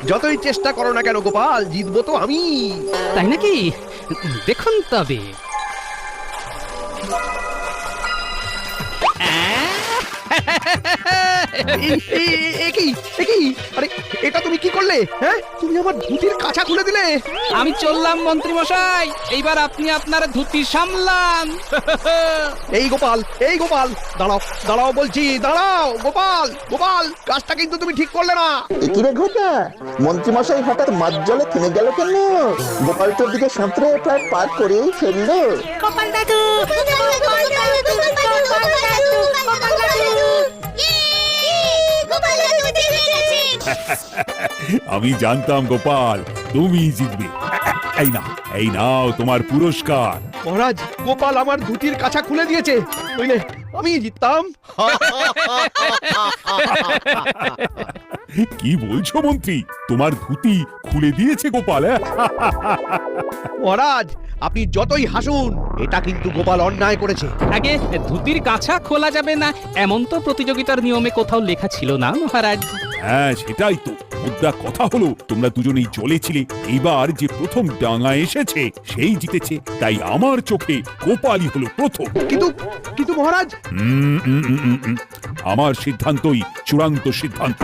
যতই চেষ্টা করো না কেন গোপাল, জিতবো তো আমি। তাই নাকি? দেখুন তবে। একই, আরে এটা তুমি কি করলে? হ্যাঁ, তুমি আমার ধুতির কাছা খুলে দিলে। আমি চললাম মন্ত্রী মশাই, এইবার আপনি আপনার ধুতি সামলান। এই গোপাল, এই গোপাল, দাঁড়াও দাঁড়াও বলছি, দাঁড়াও গোপাল, গোপাল, কাজটা কিন্তু তুমি ঠিক করলে না। কিরে ঘটা, মন্ত্রীমশাই হঠাৎ মাঝ জলে থেমে গেল কেন? গোপালটার দিকে সাঁতরে প্রায় পার করেই ফেললো। গোপাল দাদু, গোপাল দাদু, গোপাল দাদু, গোপাল দাদু, গোপাল দাদু জিতে গেছে। আমি জানতাম গোপাল তুমি জিতবে। এই নাও তোমার পুরস্কার। মহারাজ, গোপাল আমার ধুতির কাছা খুলে দিয়েছে, বুঝলে আমি জিততাম। কি বলছো মন্ত্রী, তোমার ধুতি খুলে দিয়েছে গোপাল? মহারাজ, আপনি যতই হাসুন, এটা কিন্তু গোপাল অন্যায় করেছে। আগে ধুতির কাছা খোলা যাবে না এমন তো প্রতিযোগিতার নিয়মে কোথাও লেখা ছিল না মহারাজ। হ্যাঁ সেটাই তো, মুদ্রা কথা হলো তোমরা দুজনেই জ্বলেছিলে। এইবার যে প্রথম ডাঙা এসেছে সেই জিতেছে, তাই আমার চোখে গোপালই হলো প্রথম। কিন্তু কিন্তু মহারাজ, আমার সিদ্ধান্তই চূড়ান্ত সিদ্ধান্ত।